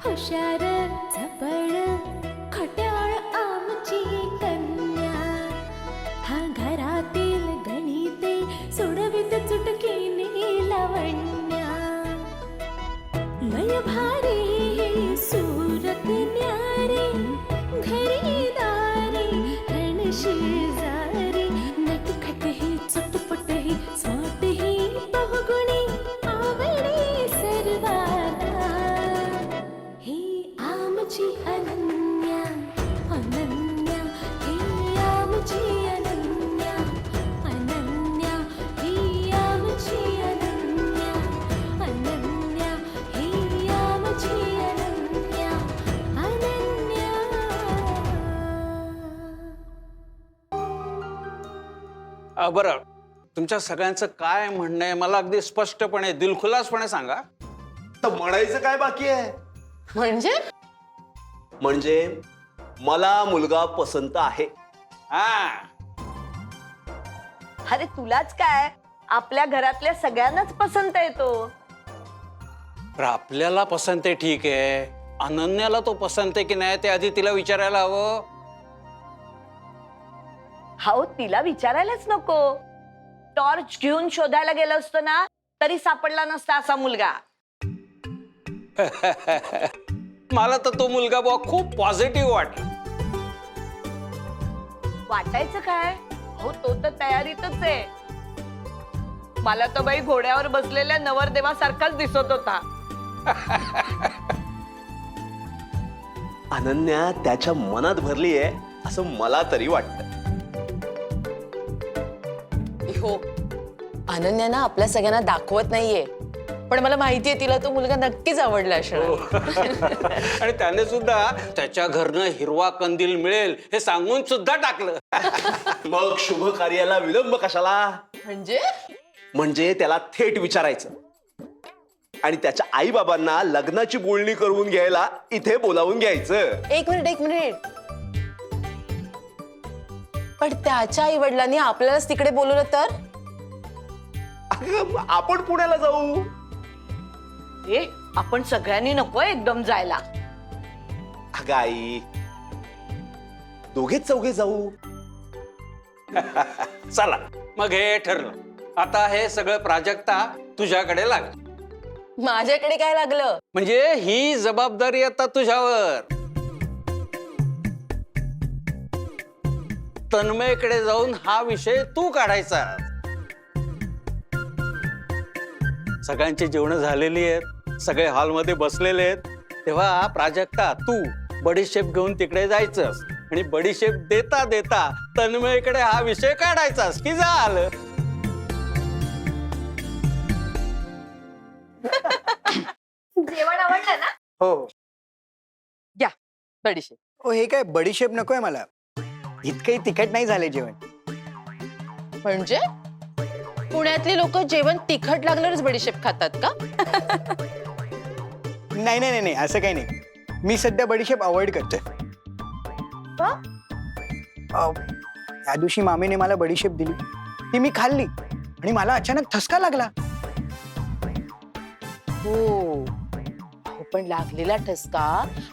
हुशार चपळ खट्याळ आमची कन्या, हा घरातील गणिते सोडवित चुटकीने लावण्या. लय भारी सूरत न्यारी, घरी दारी रण शेजारी, नटखट ही चटपट ही स्वाट ही बहुगुणी आवडी सर्वाला. ही आमची अनन्या अनन्या, ही आमची अनन्या अनन्या, ही आमची अनन्या अनन्या, ही आमची अनन्या अनन्या. बरं, तुमच्या सगळ्यांचं काय म्हणणं आहे मला अगदी स्पष्टपणे दिलखुलासपणे सांगा. तर म्हणायचं काय बाकी आहे? म्हणजे मला मुलगा पसंत आहे. हा, अरे तुलाच काय, आपल्या घरातल्या सगळ्यांनाच पसंत येतो. बरं, आपल्याला पसंत आहे ठीक आहे, अनन्याला तो पसंत आहे की नाही ते आधी तिला विचारायला हवं. हो, तिला विचारायलाच नको. टॉर्च घेऊन शोधायला गेलो असतो ना तरी सापडला नसता असा मुलगा. मला तर तो मुलगा बुवा खूप पॉझिटिव्ह वाटला. वाटायचं काय, हो तो तर तयारीतच आहे. मला तर बाई घोड्यावर बसलेल्या नवरदेवासारखाच दिसत होता. अनन्या त्याच्या मनात भरली आहे असं मला तरी वाटतं. हो, अनन्या ना आपल्या सगळ्यांना दाखवत नाहीये, पण मला माहितीये तिला तो मुलगा नक्कीच आवडला असणार. आणि त्याने सुद्धा त्याच्या घरनं हिरवा कंदील मिळेल हे सांगून सुद्धा टाकलं. मग शुभ कार्याला विलंब कशाला? म्हणजे त्याला थेट विचारायचं आणि त्याच्या आई बाबांना लग्नाची बोलणी करून घ्यायला इथे बोलावून घ्यायचं. एक मिनिट, पण त्याच्या आई वडिलांनी आपल्यालाच तिकडे बोलवलं तर? अगं, आपण पुण्याला जाऊ. ए, आपण सगळ्यांनी नको एकदम जायला. अगं आई, दोघेच चौघे जाऊ. चला मग हे ठरलं. आता हे सगळं प्राजक्ता तुझ्याकडे लागलं. माझ्याकडे काय लागलं? म्हणजे ही जबाबदारी आता तुझ्यावर. तन्मयकडे जाऊन हा विषय तू काढायचा. सगळ्यांची जेवणं झालेली आहेत, सगळे हॉलमध्ये बसलेले आहेत, तेव्हा प्राजक्ता तू बडीशेप घेऊन तिकडे जायचंस आणि बडीशेप देता देता तन्मयकडे हा विषय काढायचास की झालं. जेवण आवडलं ना? हो. या बडीशेप. ओ, हे काय बडीशेप नकोय मला. इतकंही तिखट नाही झाले जेवण. म्हणजे पुण्यातली लोक जेवण तिखट लागल्यावरच बडीशेप खातात का? नाही नाही नाही, असं काही नाही. मी सध्या बडीशेप अवॉइड करतोय. त्या दिवशी मामीने मला बडीशेप दिली, ती मी खाल्ली आणि मला अचानक ठसका लागला. हो, पण लागलेला ठसका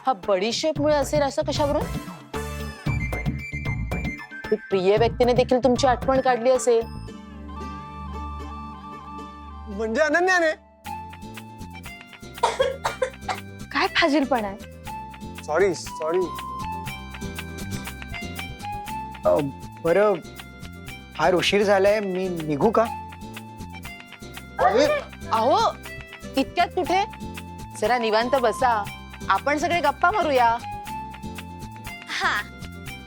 हा बडीशेपमुळे असेल असं कशावरून? प्रिय व्यक्तीने देखील तुमची आठवण काढली असेल. म्हणजे अनन्याने. काय फाजीलपणा आहे. सॉरी. बरं, फार उशीर झालाय, मी निघू का? अहो, इतक्यात कुठे? जरा निवांत बसा, आपण सगळे गप्पा मारूया.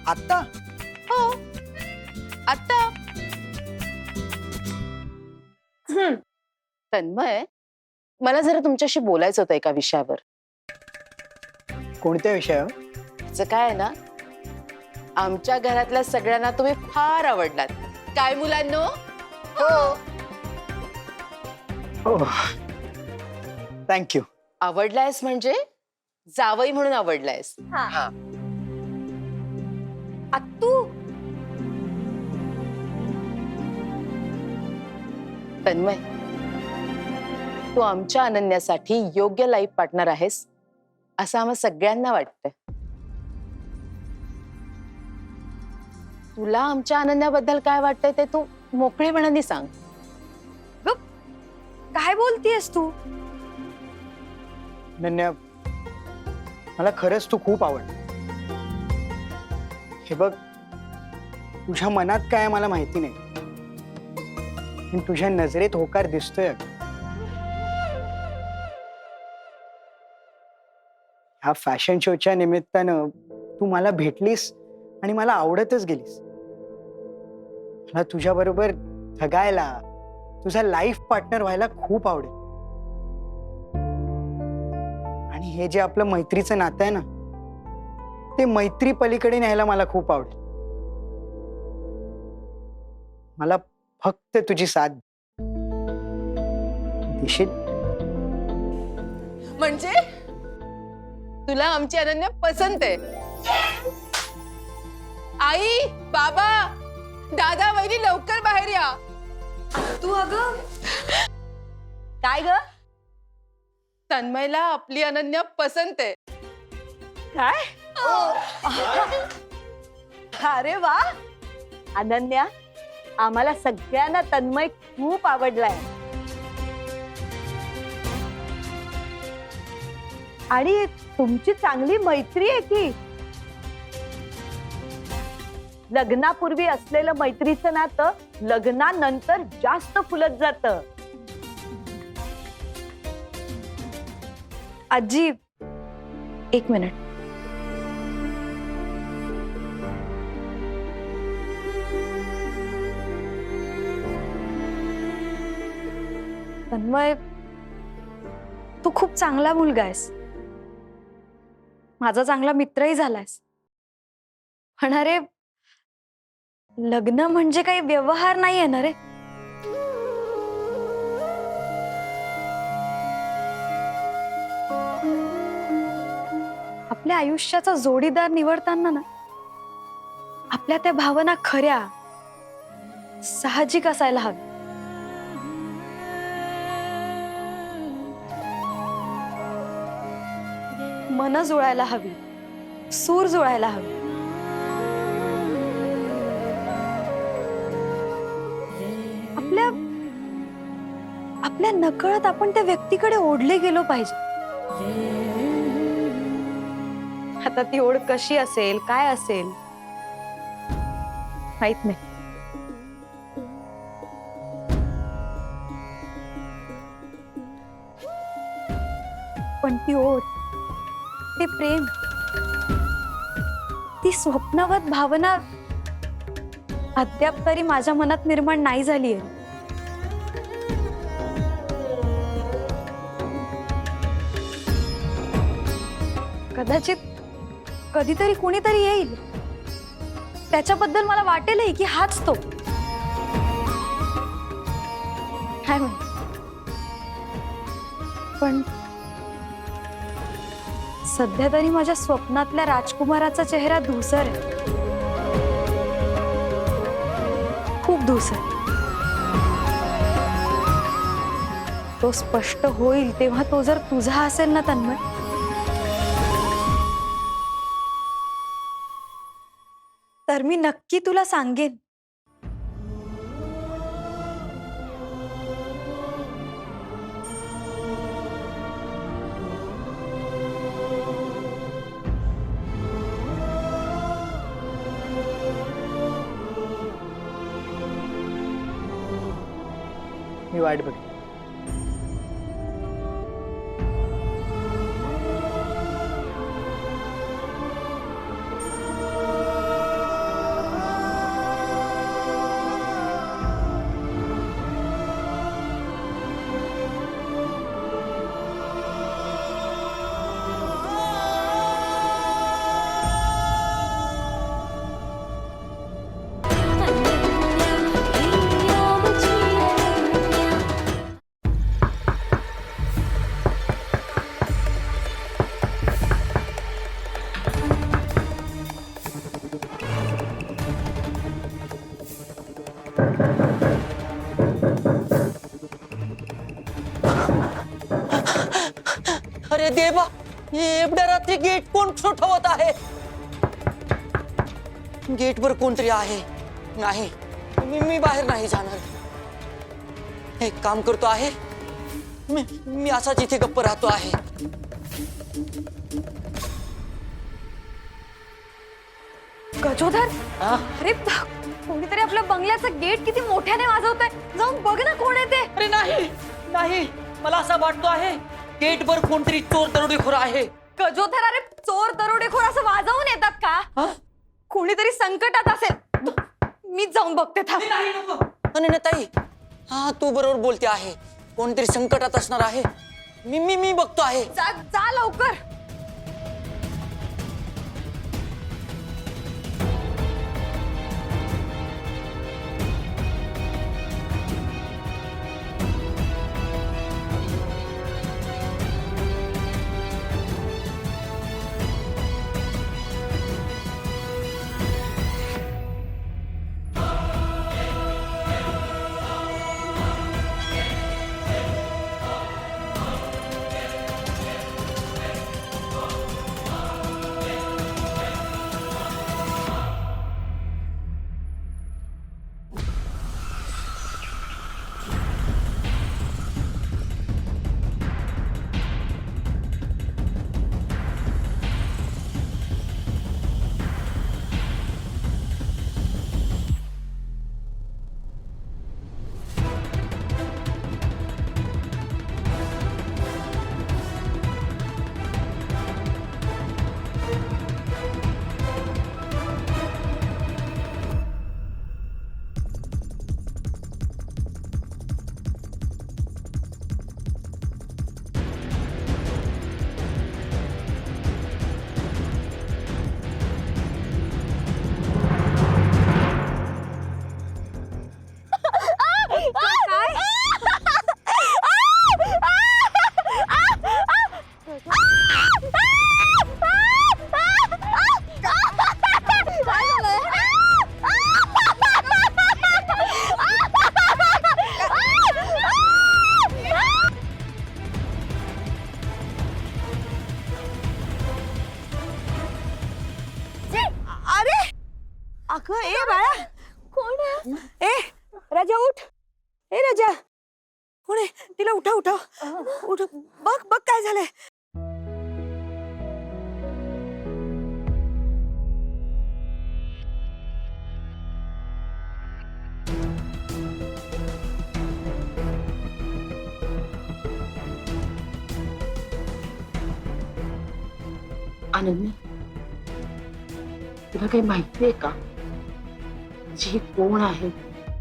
आत्ता? हो, आता. तन्मय, मला जरा तुमच्याशी बोलायचं होतं एका विषयावर. कोणत्या विषयावर? त्याचं काय आहे ना, आमच्या घरातल्या सगळ्यांना तुम्ही फार आवडलात. काय मुलांनो? हो. थँक्यू. आवडलायस म्हणजे जावई म्हणून आवडलायस. आत्तू, तन्मय, तू आमच्या अनन्यासाठी योग्य लाईफ पार्टनर आहेस असं आम्हा सगळ्यांना वाटतंय. तुला आमच्या अनन्याबद्दल काय वाटतंय ते तू मोकळेपणाने सांग. काय बोलतीयस तू? अनन्या, मला खरंच तू खूप आवडते. हे बघ, तुझ्या मनात काय आहे मला माहिती नाही, पण तुझ्या नजरेत होकार दिसतोय. ह्या फॅशन शोच्या निमित्तानं तू मला भेटलीस आणि मला आवडतच गेलीस. मला तुझ्या बरोबर जगायला, तुझा लाईफ पार्टनर व्हायला खूप आवडेल. आणि हे जे आपलं मैत्रीचं नातं आहे ना, ते मैत्री पलीकडे न्यायला मला खूप आवडेल. मला फक्त तुझी साथ दिशील. म्हणजे तुला आमची अनन्या पसंत आहे? आई, बाबा, दादा, वहिनी लवकर बाहेर या. तू अगं काय ग? तन्मयला आपली अनन्या पसंत आहे. काय? अरे वा, अनन्या, आम्हाला सगळ्यांना तन्मय खूप आवडलाय. आणि तुमची चांगली मैत्री आहे की. लग्नापूर्वी असलेलं मैत्रीचं नातं लग्नानंतर जास्त फुलत जातं. आजी, एक मिनिट. तन्मय, तू खूप चांगला मुलगा आहेस, माझा चांगला मित्रही झालायस. पण अरे, लग्न म्हणजे काही व्यवहार नाहीये ना रे. आपल्या आयुष्याचा जोडीदार निवडताना ना, आपल्या त्या भावना खऱ्या, साहजिक असायला हव्या. मन जुळायला हवी, सूर जुळायला हवी. आपल्या आपल्या नकळत आपण त्या व्यक्तीकडे ओढले गेलो पाहिजे. आता ती ओढ कशी असेल, काय असेल माहित नाही, पण ती ओढ, ते प्रेम, ती स्वप्नवत भावना अद्याप तरी माझ्या मनात निर्माण नाही झालीये. कदाचित कधीतरी कुणीतरी येईल, त्याच्याबद्दल मला वाटेलही की हाच तो. काय माहित, पण सध्या तरी माझ्या स्वप्नातल्या राजकुमाराचा चेहरा धूसर आहे, खूप धूसर. तो स्पष्ट होईल तेव्हा तो जर तुझा असेल ना तन्मय, तर मी नक्की तुला सांगेन. मी वाट बघ. अरे देवा, एवढ्या रात्री गेट कोण ठोठावत आहे? गेटवर कोणतरी आहे. नाही, मी बाहेर नाही जाणार. एक काम करतो आहे, मी असाच इथे गप्प राहतो आहे. गजोधर, हा? अरे कोणीतरी आपल्या बंगल्याचं गेट किती मोठ्याने वाजवतंय. जाऊन बघ ना कोण आहे ते. अरे नाही नाही, मला असं वाटतो आहे गेटवर कोणतरी चोर दरोडेखोर आहे. गजोधर, अरे चोर दरोडेखोर असं वाजवून येतात का? हा? कोणीतरी संकटात असेल. मी जाऊन बघते थांब. अनन्याताई, हा तू बरोबर बोलते आहे. कोणतरी संकटात असणार आहे. मी बघतो आहे. जा जा लवकर. अगं ए बाळा, कोण आहे? ए राजा उठ. ए राजा, कोण आहे? तिला उठा उठा उठ. बघ बघ काय झालंय. अनन्या, तुला काही माहिती आहे का जी कोण आहे,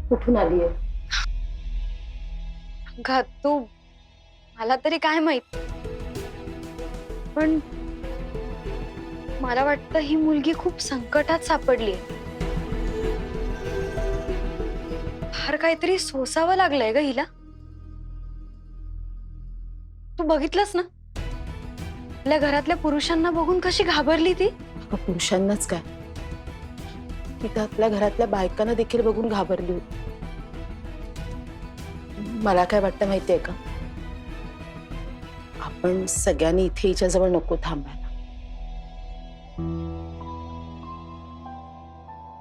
कुठून आली आहे? तू मला तरी काय माहित, पण मला वाटतं ही मुलगी खूप संकटात सापडली. फार काहीतरी सोसावं लागलंय ग हिला. तू बघितलंस ना आपल्या घरातल्या पुरुषांना बघून कशी घाबरली ती. पुरुषांनाच काय, ती तर आपल्या घरातल्या बायकांना देखील बघून घाबरली होती. मला काय वाटतं माहितीये का, आपण सगळ्यांनी इथे हिच्याजवळ नको थांबायला.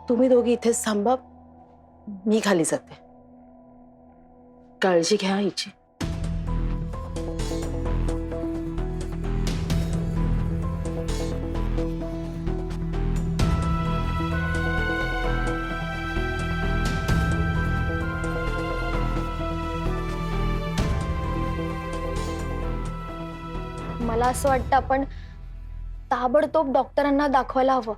तुम्ही दोघी इथेच थांबा, मी खाली जाते. काळजी घ्या हिची. मला असं वाटतं आपण ताबडतोब डॉक्टरांना दाखवायला हवं.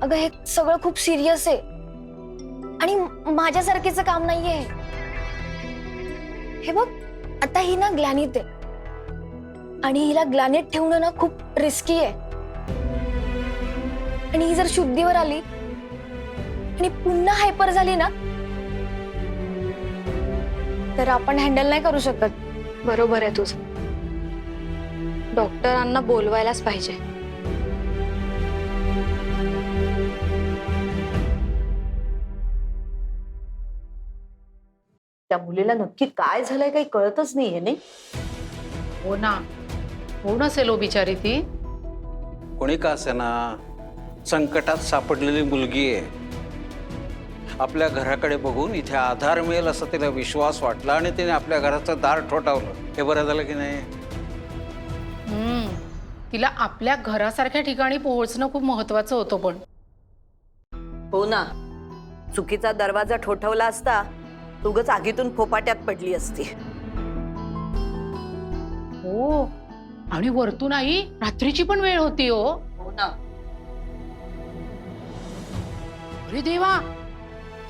अगं हे सगळं खूप सिरियस आहे आणि माझ्यासारखीचं काम नाहीये. हे बघ, आता ही ना ग्लानीत आहे आणि हिला ग्लानीत ठेवणं ना खूप रिस्की आहे. आणि ही जर शुद्धीवर आली आणि पुन्हा हायपर झाली ना तर आपण हँडल नाही करू शकत. बरोबर आहे तुझं. डॉक्टरांना बोलवायलाच पाहिजे. त्या मुलीला नक्की काय झालंय काही कळतच नाहीये. नाही हो ना, कोण असेल हो बिचारी ती? कोणी का असेना, संकटात सापडलेली मुलगी आहे. आपल्या घराकडे बघून इथे आधार मिळेल असा तिला विश्वास वाटला आणि तिने आपल्या घराचं दार ठोठावलं. हे बरं झालं की नाही? तिला आपल्या घरासारख्या ठिकाणी पोहोचणं खूप महत्वाचं होतं. पण हो ना, चुकीचा दरवाजा ठोठवला असता उगाच आगीतून फोपाट्यात पडली असती. हो, आणि वरतून आई रात्रीची पण वेळ होती हो. हो ना. अरे देवा,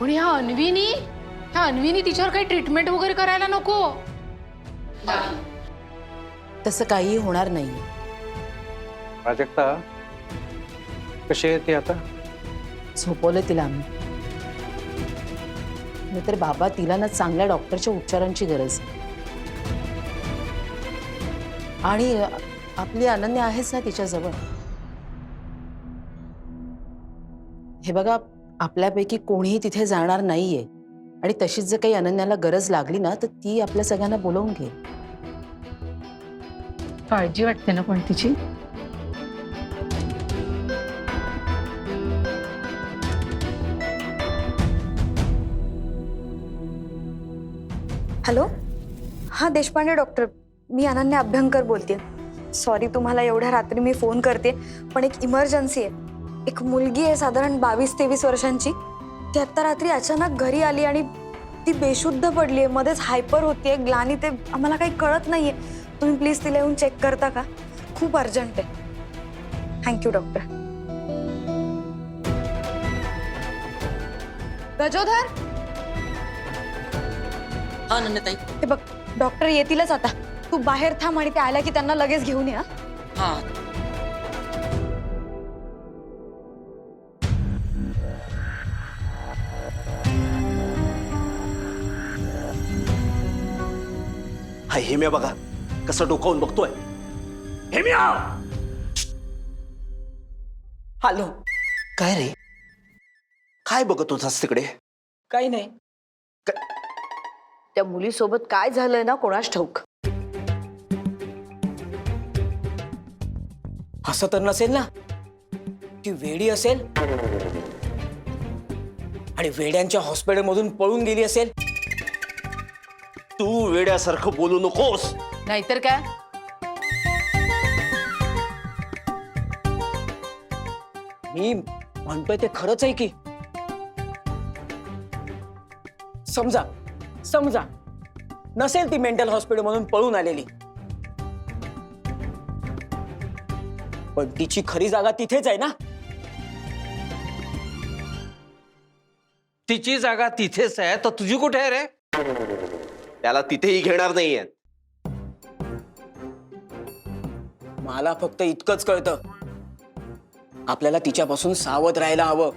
पण ह्या अन्वीनी तिच्यावर काही ट्रीटमेंट वगैरे करायला नको? तसं काही होणार नाही. प्राजक्ता कशी आहे ती आता? झोपवलं तिला आम्ही. नाहीतर बाबा, तिला ना चांगल्या डॉक्टरच्या उपचारांची गरज आहे. आणि आपली अनन्या आहेच ना तिच्याजवळ. हे बघा, आपल्यापैकी कोणीही तिथे जाणार नाहीये. आणि तशीच जर काही अनन्याला गरज लागली ना, तर ती आपल्या सगळ्यांना बोलावून घे. काळजी वाटते ना पण तिची. हॅलो, हां देशपांडे डॉक्टर, मी अनन्या अभ्यंकर बोलते. सॉरी तुम्हाला एवढ्या रात्री मी फोन करते, पण एक इमर्जन्सी आहे. एक मुलगी आहे साधारण 22-23 वर्षांची. ती आत्ता रात्री अचानक घरी आली आणि ती बेशुद्ध पडली आहे, मध्येच हायपर होतीये, ग्लानी ते आम्हाला काही कळत नाहीये. तुम्ही प्लीज तिला येऊन चेक करता का? खूप अर्जंट आहे. Thank you doctor. गजोधर, हा नन्याताई. हे बघ, डॉक्टर येतीलच आता. तू बाहेर थांब आणि ते आल्या की त्यांना लगेच घेऊन या. हा. हा हेम्या बघा कसं डोकावून बघतोय. हेम्या, हॅलो. काय रे, काय बघत होतास तिकडे? काही नाही. त्या मुलीसोबत काय झालंय ना कोणास ठाऊक. असं तर नसेल ना, ती वेडी असेल आणि वेड्यांच्या हॉस्पिटलमधून पळून गेली असेल. तू वेड्यासारखं बोलू नकोस. नाहीतर काय? मी म्हणतोय ते खरंच आहे की. समजा नसेल ती मेंटल हॉस्पिटल मधून पळून आलेली, पण तिची खरी जागा तिथेच आहे ना. तिची जागा तिथेच आहे, तर तुझी कुठे आहे रे? त्याला तिथेही घेणार नाहीये. मला फक्त इतकंच कळतं, आपल्याला तिच्यापासून सावध राहायला हवं.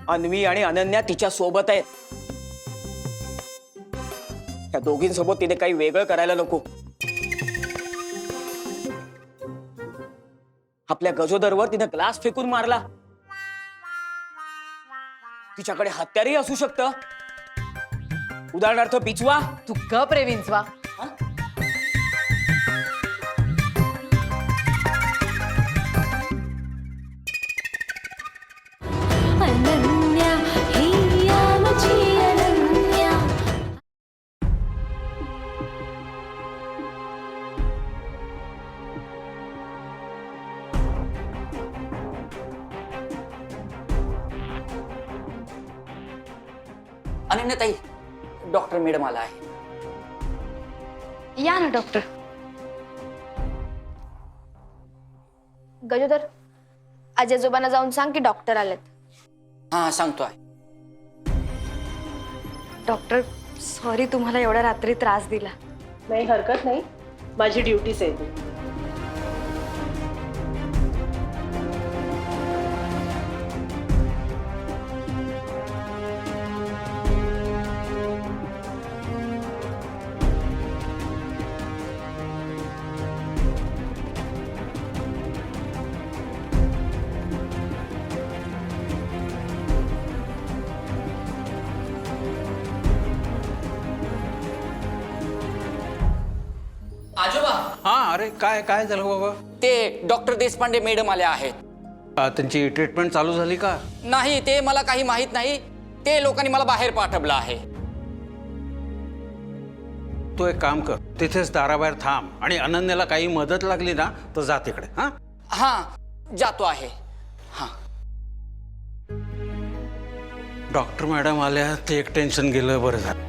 अन्वी आणि अनन्या तिच्या सोबत आहेत. त्या दोघींसोबत तिने काही वेगळं करायला नको. आपल्या गजोदरवर तिने ग्लास फेकून मारला. तिच्याकडे हत्यारही असू शकतं, उदाहरणार्थ पिचवा. तू गप रे विंचवा. अनन्या हिया मुझी अनन्या. अनन्याताई, डॉक्टर मॅडम आला आहे. या ना डॉक्टर. गजोदर, आजीआजोबांना जाऊन सांग की डॉक्टर आलेत. हा सांगतोय. डॉक्टर, सॉरी तुम्हाला एवढ्या रात्री त्रास दिला. नाही, हरकत नाही, माझी ड्युटीच आहे ती. आजोबा हा अरे काय काय झालं बाबा? ते डॉक्टर देशपांडे मॅडम आल्या आहेत. त्यांची ट्रीटमेंट चालू झाली का? नाही ते मला काही माहित नाही. ते लोकांनी मला बाहेर पाठवलं आहे. तू एक काम कर, तिथेच दाराबाहेर थांब आणि अनन्याला काही मदत लागली ना तर जा तिकडे. हा हां जातो आहे. हां डॉक्टर मॅडम आल्या ते एक टेन्शन गेलं, बरं झालं.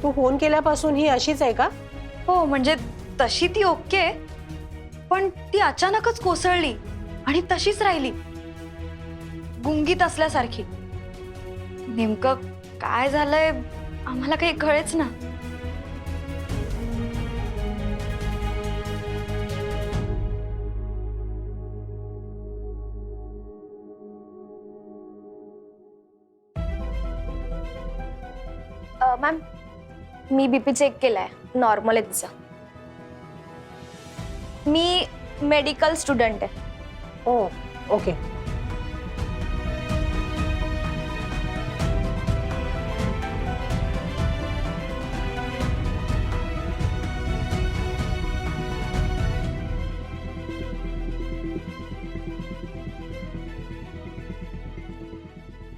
तू फोन केल्यापासून ही अशीच आहे का? हो म्हणजे तशी ती ओके, पण ती अचानकच कोसळली आणि तशीच राहिली गुंगीत असल्यासारखी. नेमकं काय झालंय आम्हाला काही कळेच ना. मॅम मी बीपी चेक केलाय, नॉर्मल आहे तिचा. मी मेडिकल स्टुडंट आहे. ओ ओके.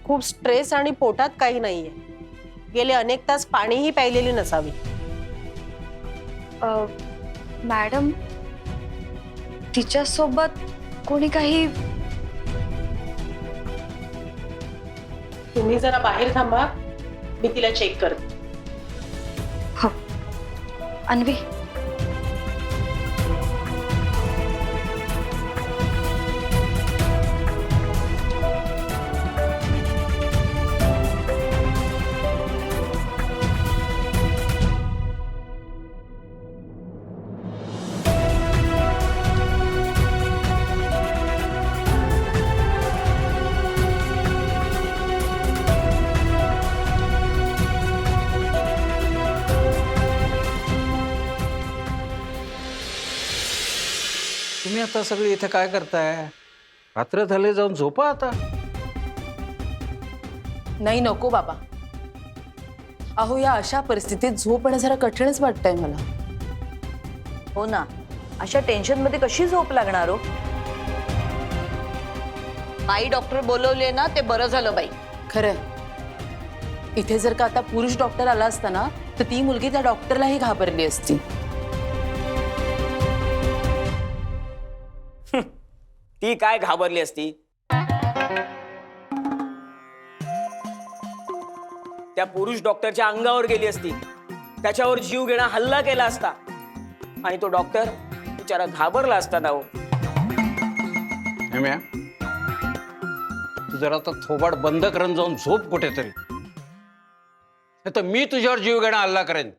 खूप स्ट्रेस आणि पोटात काही नाहीये. गेले अनेक तास पाणीही प्यायलेली नसावी. मॅडम तिच्यासोबत कोणी काही. तुम्ही जरा बाहेर थांबा, मी तिला चेक करते. हो अन्वी. तुम्ही आता सगळे इथे काय करताय? रात्र झाले, जाऊन झोपा आता. नाही नको बाबा. अहो या अशा परिस्थितीत झोप येणं जरा कठीणच वाटतंय मला. हो ना, अशा टेन्शन मध्ये कशी झोप लागणार हो? आई डॉक्टर बोलवले ना ते बरं झालं बाई. खरंय. इथे जर का आता पुरुष डॉक्टर आला असता ना तर ती मुलगी त्या डॉक्टरलाही घाबरली असती. ती काय घाबरली असती? त्या पुरुष डॉक्टरच्या अंगावर गेली असती, त्याच्यावर जीव घेणा हल्ला केला असता आणि तो डॉक्टर बिचारा घाबरला असता ना. हो हेम्या, तू जरा आता थोबाड बंद करून जाऊन झोप कुठेतरी. नाही तर मी तुझ्यावर जीव घेणा हल्ला करेन.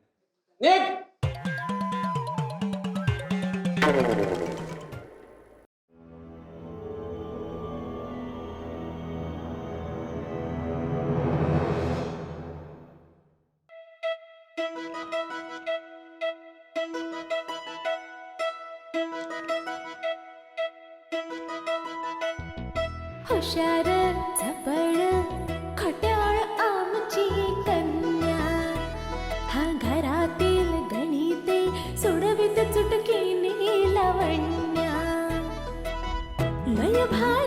हुशार झपड खट्याळ आमची कन्या, हा घरातील गणिते सोडवित चुटकीने लावण्या. लय भारी